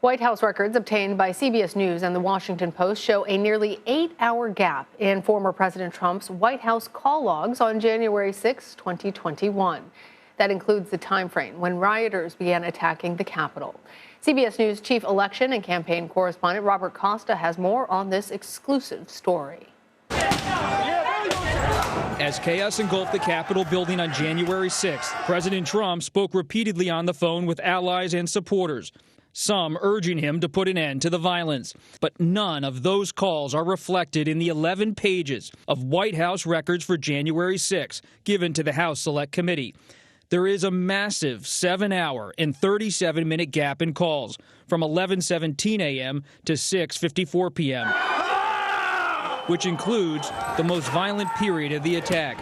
White House records obtained by CBS News and the Washington Post show a nearly 8-hour gap in former President Trump's White House call logs on January 6, 2021. That includes the time frame when rioters began attacking the Capitol. CBS News chief election and campaign correspondent Robert Costa has more on this exclusive story. As chaos engulfed the Capitol building on January 6th, President Trump spoke repeatedly on the phone with allies and supporters, some urging him to put an end to the violence. But none of those calls are reflected in the 11 pages of White House records for January 6 given to the House Select Committee. There is a massive 7-hour and 37-minute gap in calls from 11:17 a.m. to 6:54 p.m., which includes the most violent period of the attack.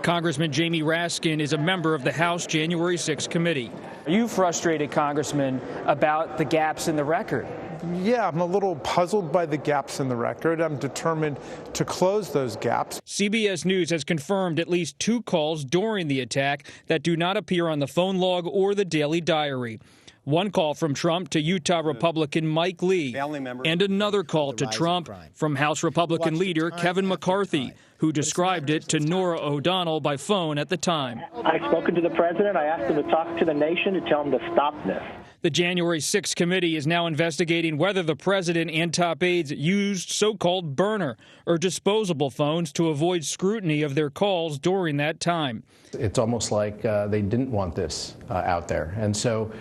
Congressman Jamie Raskin is a member of the House January 6 committee. Are you frustrated, Congressman, about the gaps in the record? Yeah, I'm a little puzzled by the gaps in the record. I'm determined to close those gaps. CBS News has confirmed at least 2 calls during the attack that do not appear on the phone log or the daily diary. One call from Trump to Utah Republican Mike Lee, and another call to Trump from House Republican leader Kevin McCarthy, who described it to Norah O'Donnell by phone at the time. I've spoken to the president. I asked him to talk to the nation to tell him to stop this. The January 6 committee is now investigating whether the president and top aides used so-called burner or disposable phones to avoid scrutiny of their calls during that time. It's almost like they didn't want this out there. And so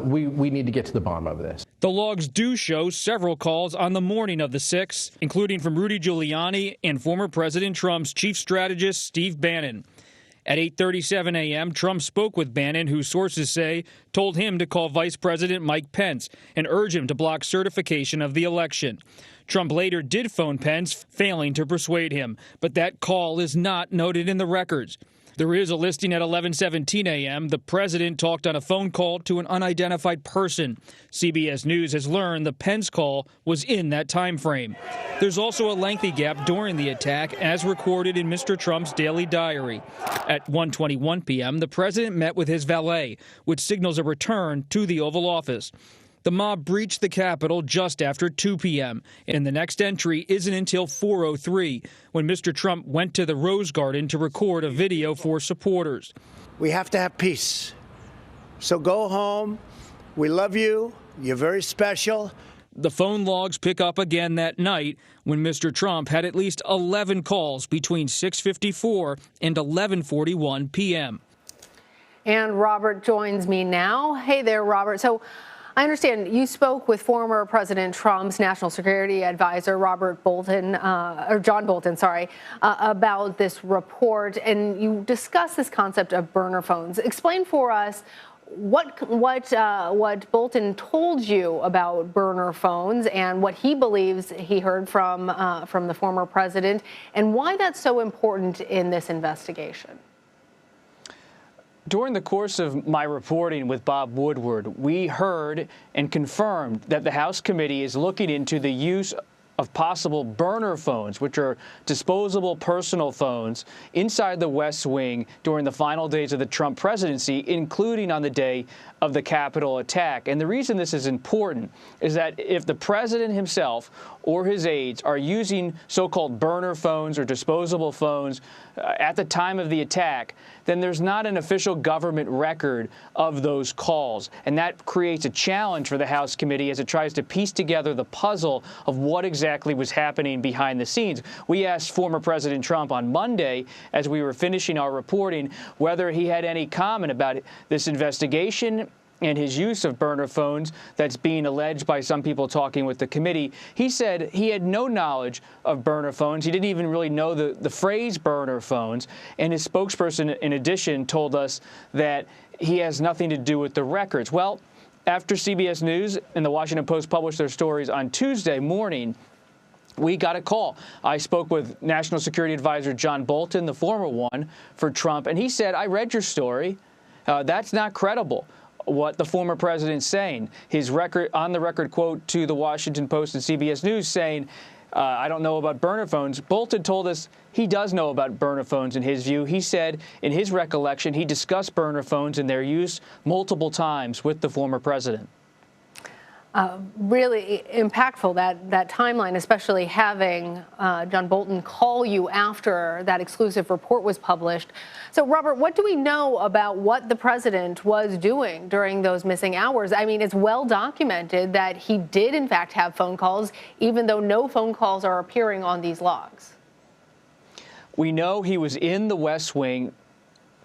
we need to get to the bottom of this. The logs do show several calls on the morning of the 6th, including from Rudy Giuliani and former President Trump's chief strategist, Steve Bannon. At 8:37 a.m., Trump spoke with Bannon, who sources say told him to call Vice President Mike Pence and urge him to block certification of the election. Trump later did phone Pence, failing to persuade him, but that call is not noted in the records. There is a listing at 11:17 a.m. The president talked on a phone call to an unidentified person. CBS News has learned the Pence call was in that time frame. There's also a lengthy gap during the attack, as recorded in Mr. Trump's daily diary. At 1:21 p.m., the president met with his valet, which signals a return to the Oval Office. The mob breached the Capitol just after 2 p.m., and the next entry isn't until 4:03, when Mr. Trump went to the Rose Garden to record a video for supporters. We have to have peace. So go home. We love you. You're very special. The phone logs pick up again that night when Mr. Trump had at least 11 calls between 6:54 and 11:41 p.m. And Robert joins me now. Hey there, Robert. So I understand you spoke with former President Trump's national security advisor, John Bolton, about this report, and you discussed this concept of burner phones. Explain for us what Bolton told you about burner phones and what he believes he heard from the former president, and why that's so important in this investigation. During the course of my reporting with Bob Woodward, we heard and confirmed that the House committee is looking into the use of possible burner phones, which are disposable personal phones, inside the West Wing during the final days of the Trump presidency, including on the day of the Capitol attack. And the reason this is important is that if the president himself or his aides are using so-called burner phones or disposable phones at the time of the attack, then there's not an official government record of those calls. And that creates a challenge for the House committee as it tries to piece together the puzzle of what exactly was happening behind the scenes. We asked former President Trump on Monday, as we were finishing our reporting, whether he had any comment about this investigation and his use of burner phones that's being alleged by some people talking with the committee. He said he had no knowledge of burner phones. He didn't even really know the phrase burner phones. And his spokesperson, in addition, told us that he has nothing to do with the records. Well, after CBS News and the Washington Post published their stories on Tuesday morning, we got a call. I spoke with National Security Advisor John Bolton, the former one for Trump, and he said, I read your story. That's not credible, what the former president's saying. His on-the-record quote to the Washington Post and CBS News saying, I don't know about burner phones. Bolton told us he does know about burner phones in his view. He said in his recollection he discussed burner phones and their use multiple times with the former president. Really impactful, that timeline, especially having John Bolton call you after that exclusive report was published. So, Robert, what do we know about what the president was doing during those missing hours? I mean, it's well documented that he did, in fact, have phone calls, even though no phone calls are appearing on these logs. We know he was in the West Wing,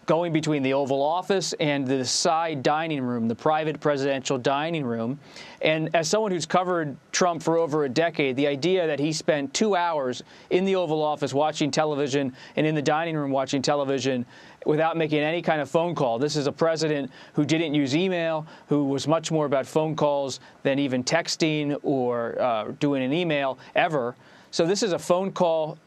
going between the Oval Office and the side dining room, the private presidential dining room. And as someone who's covered Trump for over a decade, the idea that he spent 2 hours in the Oval Office watching television and in the dining room watching television without making any kind of phone call. This is a president who didn't use email, who was much more about phone calls than even texting or doing an email ever. So this is a phone call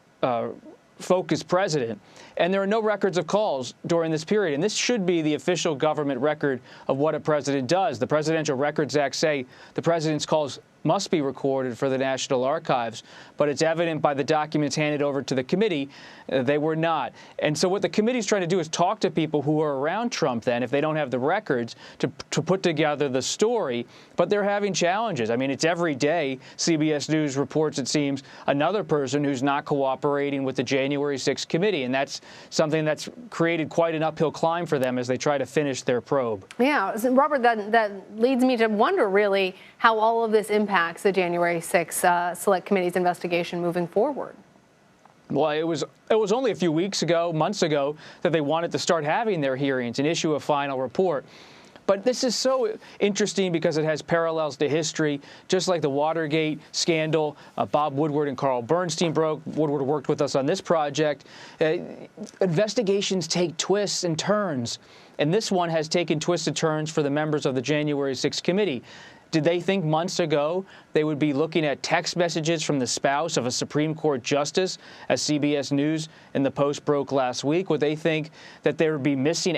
focused president. And there are no records of calls during this period. And this should be the official government record of what a president does. The Presidential Records Act say the president's calls must be recorded for the National Archives, but it's evident by the documents handed over to the committee they were not. And so what the committee's trying to do is talk to people who are around Trump then, if they don't have the records, to put together the story. But they're having challenges. I mean, it's every day CBS News reports, it seems, another person who's not cooperating with the January 6th committee. And that's something that's created quite an uphill climb for them as they try to finish their probe. Yeah, so Robert, that leads me to wonder really how all of this impacts the January 6th Select Committee's investigation moving forward. Well, it was only a few weeks ago, months ago, that they wanted to start having their hearings and issue a final report. But this is so interesting because it has parallels to history, just like the Watergate scandal. Bob Woodward and Carl Bernstein broke. Woodward worked with us on this project. Investigations take twists and turns, and this one has taken twists and turns for the members of the January 6th committee. Did they think months ago they would be looking at text messages from the spouse of a Supreme Court justice, as CBS News and the Post broke last week? Would they think that there would be missing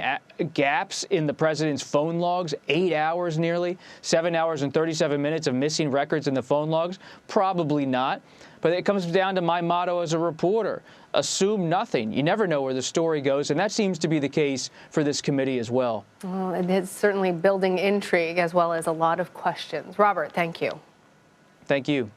gaps in the president's phone logs, 8 hours nearly, 7 hours and 37 minutes of missing records in the phone logs? Probably not. But it comes down to my motto as a reporter: assume nothing. You never know where the story goes, and that seems to be the case for this committee as well. Well, it is certainly building intrigue as well as a lot of questions. Robert, thank you. Thank you.